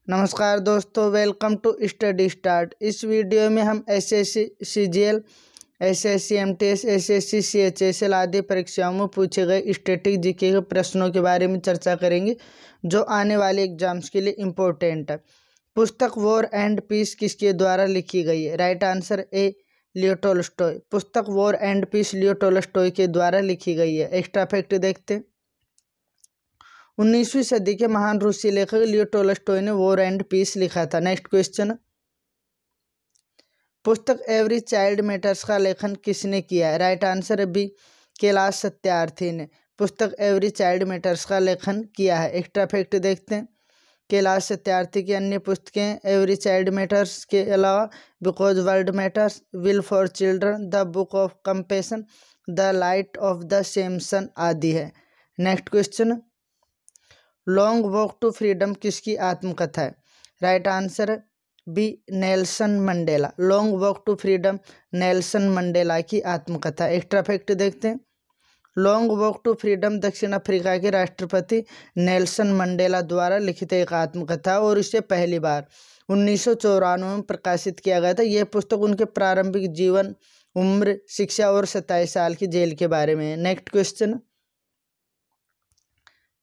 नमस्कार दोस्तों, welcome to study start. इस वीडियो में हम SSC CGL, SSC MTS, SSC CHSL आदि परीक्षाओं में पूछे गए स्टैटिक जीके के प्रश्नों के बारे में चर्चा करेंगे जो आने वाले एग्जाम्स के लिए इम्पोर्टेंट है। पुस्तक वॉर एंड पीस किसके द्वारा लिखी गई है? Right answer A, Leo Tolstoy. पुस्तक War and Peace Leo Tolstoy के द्वारा लिखी गई है। एक्स्ट्रा फैक्ट देखते हैं। 19वीं सदी के महान रूसी लेखक लियो टोल्स्टॉय ने वॉर एंड पीस लिखा था। नेक्स्ट क्वेश्चन, पुस्तक एवरी चाइल्ड मैटर्स का लेखन किसने किया है? Right answer B, Kailash Satyarthi ने पुस्तक एवरी चाइल्ड मैटर्स का लेखन किया है। एक्स्ट्रा फैक्ट देखते हैं। कैलाश सत्यार्थी की अन्य पुस्तकें एवरी चाइल्ड मैटर्स के अलावा because world matters, will for children, the book of compassion, the light of the Samson आदि है। Next question, long walk to freedom किसकी आत्मकथा है? Right answer B, Nelson Mandela. Long walk to freedom Nelson Mandela की आत्मकथा। Extra fact देखते हैं। Long walk to freedom दक्षिण अफ्रीका के राष्ट्रपति नेल्सन मंडेला द्वारा लिखित एक आत्मकथा और इसे पहली बार 1994 में प्रकाशित किया गया था। यह पुस्तक उनके प्रारंभिक जीवन, उम्र, शिक्षा और 27 साल की जेल के बारे में है। नेक्स्ट क्वेश्चन,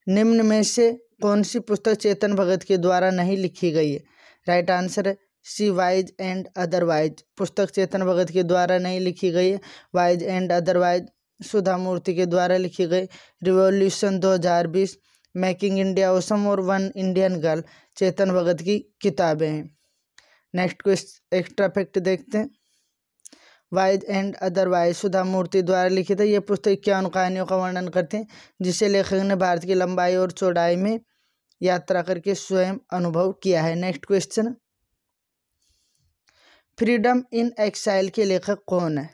निम्न में से कौन सी पुस्तक चेतन भगत के द्वारा नहीं लिखी गई है? राइट आंसर है सी, वाइज एंड अदरवाइज। पुस्तक चेतन भगत के द्वारा नहीं लिखी गई है। वाइज एंड अदरवाइज सुधा मूर्ति के द्वारा लिखी गई। रिवॉल्यूशन 2020, मेकिंग इंडिया ऑसम और one Indian girl Chetan Bhagat की किताबें हैं। नेक्स्ट क्वेश्चन, एक्स्ट्रा फैक्ट देखते हैं। वाइज एंड अदरवाइज सुधा मूर्ति द्वारा लिखित है। यह पुस्तक 51 कहानियों का वर्णन करते हैं जिसे लेखक ने भारत की लंबाई और चौड़ाई में यात्रा करके स्वयं अनुभव किया है। Next question, freedom in exile के लेखक कौन है?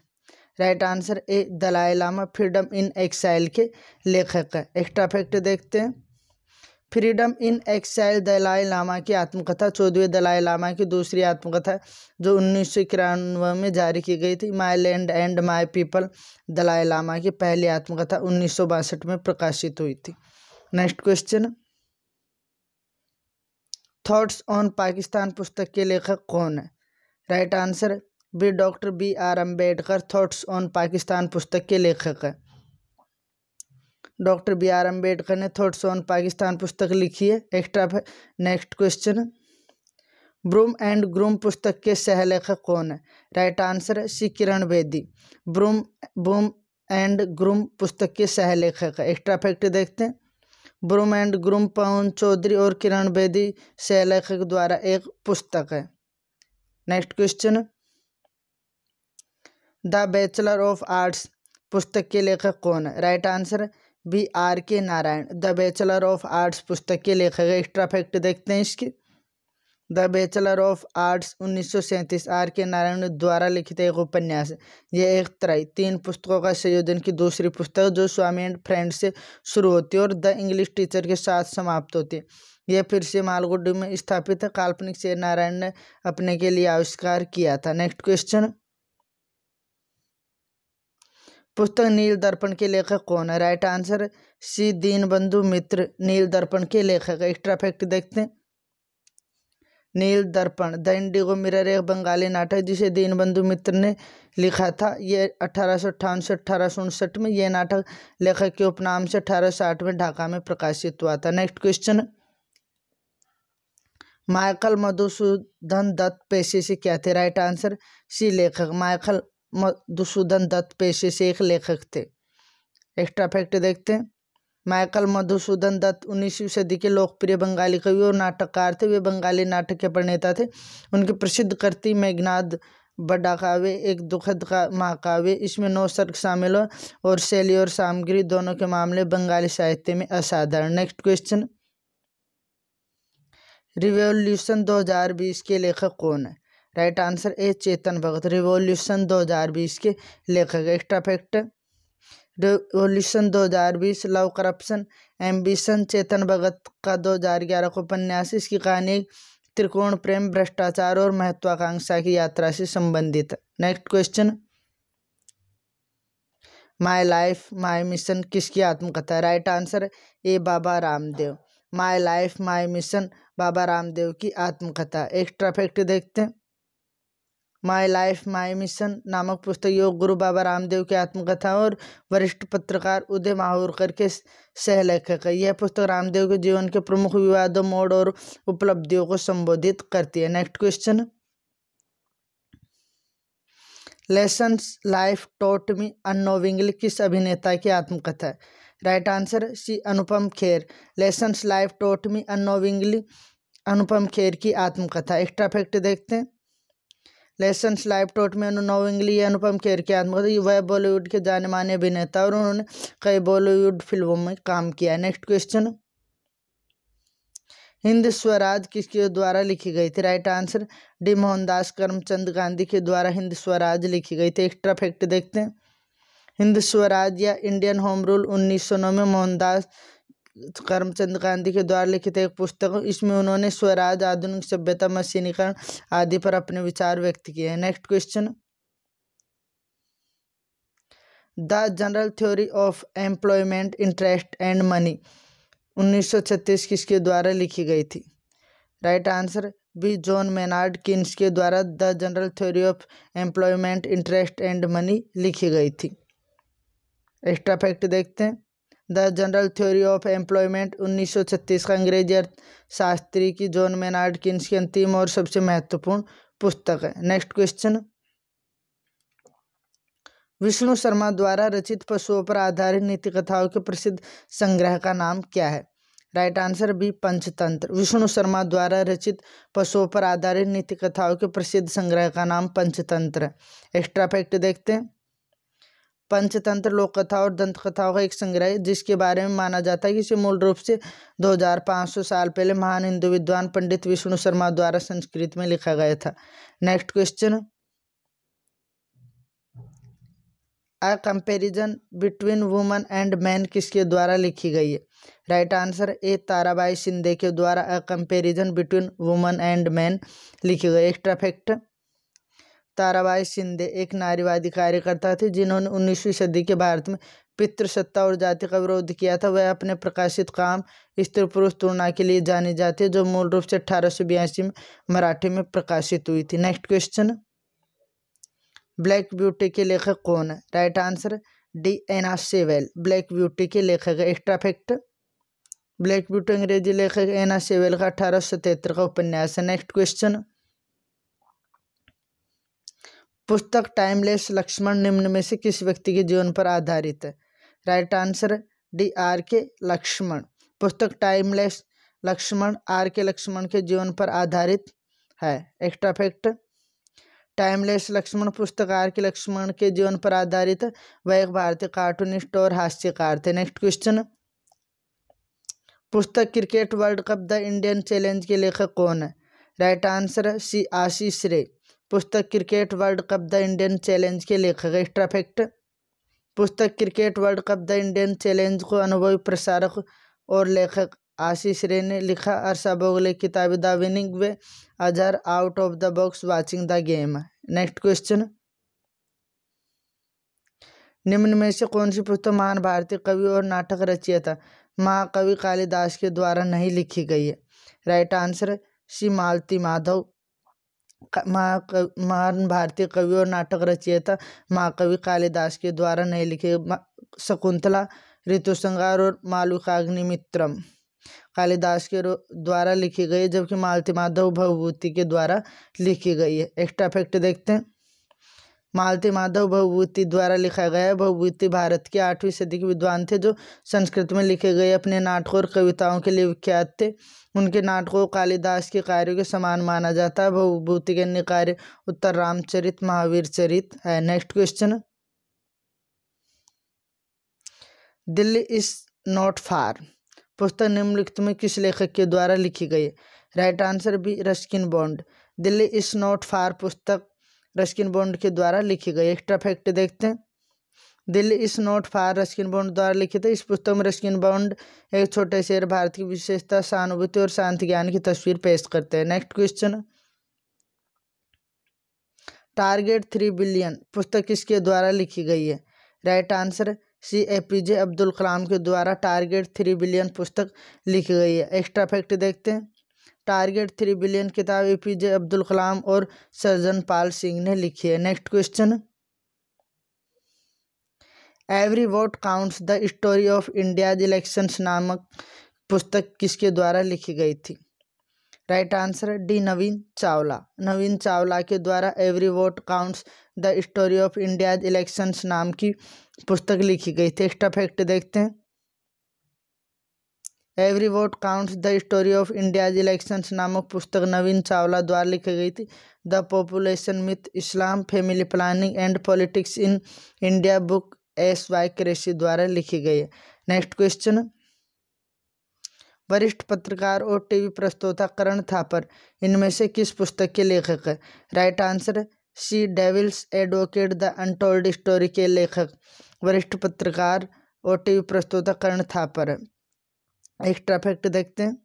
Right answer A, Dalai Lama freedom in exile के लेखक है। एक्स्ट्रा फैक्ट देखते हैं। Freedom in exile Dalai Lama की आत्मकथा 14वें दलाई लामा की दूसरी आत्मकथा जो 1991 में जारी की गई थी। My land and my people Dalai Lama की पहली आत्मकथा 1962 में प्रकाशित हुई थी। Next question, thoughts on Pakistan पुस्तक के लेखक कौन है? Right answer B, doctor BR Ambedkar thoughts on Pakistan पुस्तक के लेखक है। डॉक्टर BR अम्बेडकर ने थॉट्स ऑन पाकिस्तान पुस्तक लिखी है। Extra. Next question, broom and groom पुस्तक के सह लेखक कौन है? राइट आंसर है C, Kiran Bedi. Broom and groom पुस्तक के सह लेखक है। एक्स्ट्रा फैक्ट देखते हैं। Broom and groom Pawan Chaudhary और किरण बेदी सह लेखक द्वारा एक पुस्तक है। Next question, the bachelor of arts पुस्तक के लेखक कौन है? Right answer B, RK Narayan the bachelor of arts पुस्तक के लेखक है। एक्स्ट्रा फैक्ट देखते हैं इसकी। The bachelor of arts 1937 RK Narayan द्वारा लिखित एक उपन्यास है। यह एक त्रय 3 पुस्तकों का संयोजन की दूसरी पुस्तक जो स्वामी एंड फ्रेंड से शुरू होती है और द इंग्लिश टीचर के साथ समाप्त होती है। यह फिर से मालगुडी में स्थापित है। काल्पनिक से नारायण ने अपने के लिए आविष्कार किया था। नेक्स्ट क्वेश्चन, पुस्तक नील दर्पण के लेखक कौन है? राइट आंसर सी, दीनबंधु मित्र नील दर्पण के लेखक है। एक्स्ट्रा फैक्ट देखते हैं। नील दर्पण द इंडिगो मिरर एक बंगाली नाटक जिसे दीनबंधु मित्र ने लिखा था। ये 1858 से 1859 में यह नाटक लेखक के उपनाम से 1860 में ढाका में प्रकाशित हुआ था। Next question, Michael Madhusudan Dutt पेशे से क्या थे? राइट आंसर सी, लेखक। माइकल मधुसूदन दत्त पेशे से एक लेखक थे। एक्स्ट्रा फैक्ट देखते हैं। माइकल मधुसूदन दत्त 19वीं सदी के लोकप्रिय बंगाली कवि और नाटककार थे। वे बंगाली नाटक के प्रणेता थे। उनकी प्रसिद्ध कृति मेघनाद बड़ा काव्य एक दुखद का महाकाव्य, इसमें 9 सर्ग शामिल हो और शैली और सामग्री दोनों के मामले बंगाली साहित्य में असाधारण। नेक्स्ट क्वेश्चन, रिवॉल्यूशन 2020 के लेखक कौन है? Right answer A, Chetan Bhagat revolution 2020 के लेखक। Extra fact, revolution 2020 love, corruption, ambition Chetan Bhagat का 2011 का उपन्यास। इसकी कहानी एक त्रिकोण प्रेम, भ्रष्टाचार और महत्वाकांक्षा की यात्रा से संबंधित है। Next question, my life my mission किसकी आत्मकथा है? Right answer A, Baba Ramdev. My life my mission Baba Ramdev की आत्मकथा। एक्स्ट्रा फैक्ट देखते हैं। माई लाइफ माई मिशन नामक पुस्तक योग गुरु बाबा रामदेव की आत्मकथा और वरिष्ठ पत्रकार उदय माहूरकर के सहलेखक है। यह पुस्तक रामदेव के जीवन के प्रमुख विवादों, मोड़ और उपलब्धियों को संबोधित करती है। Next question, lessons life taught me unknowingly किस अभिनेता की आत्मकथा है? Right answer C Anupam Kher. Lessons life taught me unknowingly Anupam Kher की आत्मकथा। एक्स्ट्रा फैक्ट देखते हैं। Lessons life taught me unknowingly ये अनुपम खेर की आत्मकथा। वह बॉलीवुड के जाने माने अभिनेता और उन्होंने कई बॉलीवुड फिल्मों में काम किया है। नेक्स्ट क्वेश्चन, हिंद स्वराज किसके द्वारा लिखी गई थी? Right answer D Mohandas Karamchand Gandhi के द्वारा हिंद स्वराज लिखी गई थी। एक्स्ट्रा फैक्ट देखते हैं। हिंद स्वराज या इंडियन होम रूल 1909 में मोहनदास करमचंद गांधी के द्वारा लिखित एक पुस्तक। इसमें उन्होंने स्वराज, आधुनिक सभ्यता, मशीनीकरण आदि पर अपने विचार व्यक्त किए हैं। Next question, the general theory of employment, interest and money 1936 किसके द्वारा लिखी गई थी? Right answer B John Maynard Keynes के द्वारा the general theory of employment, interest and money लिखी गई थी। एक्स्ट्रा फैक्ट देखते हैं। The general theory of employment 1936 का अंग्रेजी अर्थशास्त्री की जॉन मेनार्ड कीन्स की अंतिम और सबसे महत्वपूर्ण पुस्तक है। नेक्स्ट क्वेश्चन, विष्णु शर्मा द्वारा रचित पशुओं पर आधारित नीति कथाओं के प्रसिद्ध संग्रह का नाम क्या है? Right answer B Panchatantra. Vishnu Sharma द्वारा रचित पशुओं पर आधारित नीति कथाओं के प्रसिद्ध संग्रह का नाम पंचतंत्र है। एक्स्ट्रा फैक्ट देखते हैं। पंचतंत्र लोक कथा और दंत कथाओं का एक संग्रह है जिसके बारे में माना जाता है कि इसे मूल रूप से 2500 साल पहले महान हिंदू विद्वान पंडित विष्णु शर्मा द्वारा संस्कृत में लिखा गया था। Next question, a comparison between woman and man किसके द्वारा लिखी गई है? राइट आंसर ए ताराबाई शिंदे के द्वारा a comparison between woman and man लिखी गई। एक्स्ट्रा फैक्ट, ताराबाई शिंदे एक नारीवादी कार्यकर्ता थी जिन्होंने 19वीं सदी के भारत में पितृसत्ता और जाति का विरोध किया था। वह अपने प्रकाशित काम स्त्री पुरुष तुलना के लिए जानी जाती है जो मूल रूप से 1882 में मराठी में प्रकाशित हुई थी। नेक्स्ट क्वेश्चन, ब्लैक ब्यूटी के लेखक कौन है? राइट आंसर डी एना सेवेल ब्लैक ब्यूटी के लेखक है। एक्स्ट्रा फैक्ट, ब्लैक ब्यूटी अंग्रेजी लेखक एना सेवेल का 1873 का उपन्यास है। नेक्स्ट क्वेश्चन, पुस्तक टाइमलेस लक्ष्मण निम्न में से किस व्यक्ति के जीवन पर आधारित है? राइट आंसर डी आर के लक्ष्मण। पुस्तक टाइमलेस लक्ष्मण आर के लक्ष्मण के जीवन पर आधारित है। एक्स्ट्रा फैक्ट, टाइमलेस लक्ष्मण पुस्तक आर के लक्ष्मण के जीवन पर आधारित है। वह एक भारतीय कार्टूनिस्ट और हास्यकार थे। नेक्स्ट क्वेश्चन, पुस्तक cricket world cup the Indian challenge के लेखक कौन है? राइट आंसर सी आशीष रे। पुस्तक cricket world cup the Indian challenge के लेखक। एक्स्ट्रा फैक्ट, पुस्तक cricket world cup the Indian challenge को अनुभवी प्रसारक और लेखक आशीष रे ने लिखा। अर्षा बोगले की किताब the winning way, Azhar out of the box watching the game. Next question, निम्न में से कौन सी पुस्तक महान भारतीय कवि और नाटक रचयिता महाकवि कालिदास के द्वारा नहीं लिखी गई है? राइट आंसर सी मालती माधव। महान भारतीय कवि और नाटक रचयिता महाकवि कालिदास के द्वारा नहीं लिखे। शकुंतला, ऋतुसंहार और मालविकाग्निमित्रम कालिदास के द्वारा लिखी गई जबकि मालती माधव भवभूति के द्वारा लिखी गई है। एक्स्ट्रा फैक्ट देखते हैं। मालती माधव भवभूति द्वारा लिखा गया है। भवभूति भारत के 8वीं सदी के विद्वान थे जो संस्कृत में लिखे गए अपने नाटकों और कविताओं के लिए विख्यात थे। उनके नाटकों को कालिदास के कार्यों के समान माना जाता है। भवभूति के अन्य कार्य उत्तर रामचरित, महावीर चरित है। Next question, Delhi is not far पुस्तक निम्नलिखित में किस लेखक के द्वारा लिखी गई है? Right answer B Ruskin Bond. Delhi is not far पुस्तक रस्किन बॉन्ड के द्वारा लिखी गई। एक्स्ट्रा फैक्ट देखते हैं। Delhi is not far Ruskin bond द्वारा लिखित है। इस पुस्तक में रस्किन बॉन्ड एक छोटे शहर भारत की विशेषता, सहानुभूति और शांति ज्ञान की तस्वीर पेश करते हैं। नेक्स्ट क्वेश्चन, टारगेट 3 बिलियन पुस्तक किसके द्वारा लिखी गई है? Right answer C APJ Abdul Kalam के द्वारा टारगेट 3 बिलियन पुस्तक लिखी गई है। एक्स्ट्रा फैक्ट देखते हैं। टारगेट 3 बिलियन किताब APJ अब्दुल कलाम और सर्जन पाल सिंह ने लिखी है। Next question, every vote counts the story of India's elections नामक पुस्तक किसके द्वारा लिखी गई थी? राइट आंसर डी, नवीन चावला। नवीन चावला के द्वारा every vote counts the story of India's elections नाम की पुस्तक लिखी गई थी। एक्स्ट्रा फैक्ट देखते हैं। Every vote counts the story of India's elections नामक पुस्तक नवीन चावला द्वारा लिखी गई थी। The population myth, Islam, family planning and politics in India book SY cracy द्वारा लिखी गई है। नेक्स्ट क्वेश्चन, वरिष्ठ पत्रकार और टीवी प्रस्तोता करण थापर इनमें से किस पुस्तक के लेखक है? Right answer C, devil's advocate the untold story के लेखक वरिष्ठ पत्रकार और टीवी प्रस्तोता करण थापर है। एक्स्ट्रा फैक्ट देखते हैं।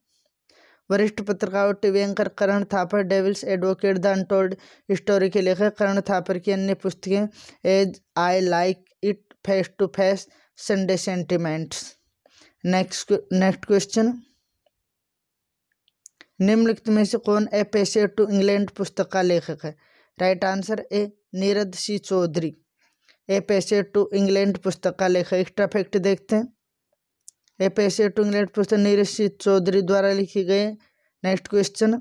वरिष्ठ पत्रकार और TV anchor Karan Thapar devil's advocate the untold story के लेखक। करण थापर की अन्य पुस्तकें as I like it, face to face, Sunday sentiments. Next question, निम्नलिखित में से कौन ए पैसेज टू इंग्लैंड पुस्तक का लेखक है? Right answer A, Nirad C Chaudhuri A passage to England पुस्तक का लेखक। एक्स्ट्रा फैक्ट देखते हैं। ए पैसेज टू इंग्लैंड पुस्तक नीरज सी चौधरी द्वारा लिखी गई। नेक्स्ट क्वेश्चन,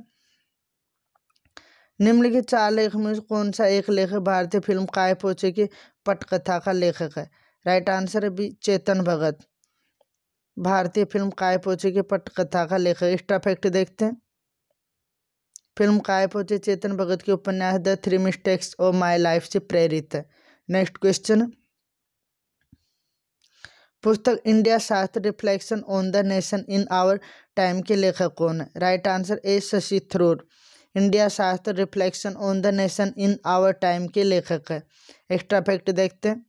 निम्नलिखित 4 लेखक में कौन सा एक लेखक भारतीय फिल्म काय पोचे की पटकथा का लेखक है? Right answer B, Chetan Bhagat भारतीय फिल्म काय पोचे की पटकथा का लेखक। एक्स्ट्रा फैक्ट देखते हैं। फिल्म काय पोचे चेतन भगत के उपन्यास the 3 mistakes of my life से प्रेरित है। नेक्स्ट क्वेश्चन, पुस्तक India Shastra reflection on the nation in our time के लेखक कौन है? Right answer A, Shashi Tharoor India Shastra reflection on the nation in our time के लेखक है। एक्स्ट्रा फैक्ट देखते हैं।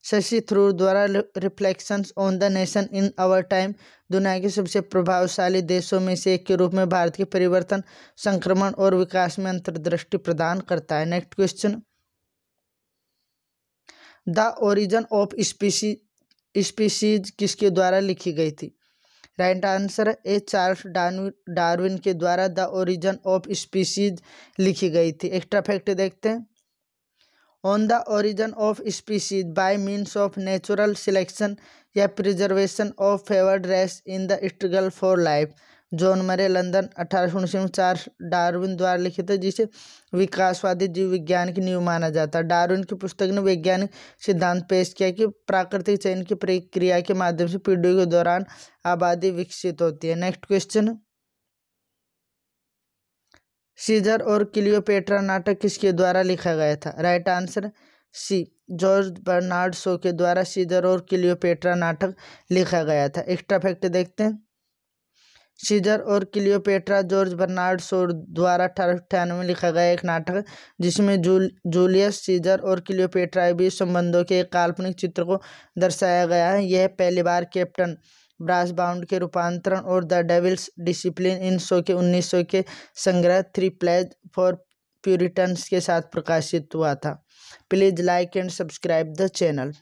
शशि थरूर द्वारा reflections on the nation in our time दुनिया के सबसे प्रभावशाली देशों में से एक के रूप में भारत के परिवर्तन, संक्रमण और विकास में अंतर्दृष्टि प्रदान करता है। Next question, the origin of species किसके द्वारा लिखी गई थी? राइट आंसर ए, चार्ल्स डार्विन के द्वारा द ओरिजिन ऑफ स्पीसीज लिखी गई थी। एक्स्ट्रा फैक्ट देखते हैं। On the origin of species by means of natural selection या preservation of favoured race in the struggle for life, John Murray, London 1819 में Charles Darwin द्वारा लिखित है, जिसे विकासवादी जीव विज्ञान की नींव माना जाता है। डार्विन की पुस्तक ने वैज्ञानिक सिद्धांत पेश किया कि प्राकृतिक चयन की प्रक्रिया के माध्यम से पीढ़ियों के दौरान आबादी विकसित होती है। नेक्स्ट क्वेश्चन, सीजर और क्लियोपेट्रा नाटक किसके द्वारा लिखा गया था? Right answer C, George Bernard Shaw के द्वारा सीजर और क्लियोपेट्रा नाटक लिखा गया था। एक्स्ट्रा फैक्ट देखते हैं। सीजर और क्लियोपेट्रा जॉर्ज बर्नार्ड शो द्वारा 1898 में लिखा गया एक नाटक है, जिसमें जूलियस सीजर और क्लियोपेट्रा के बीच संबंधों के एक काल्पनिक चित्र को दर्शाया गया है। यह पहली बार कैप्टन ब्रास बाउंड के रूपांतरण और द डेविल्स डिसिप्लिन इन शो के 1900 के संग्रह 3 प्लेज फॉर प्यूरिटन्स के साथ प्रकाशित हुआ था। Please like and subscribe the channel.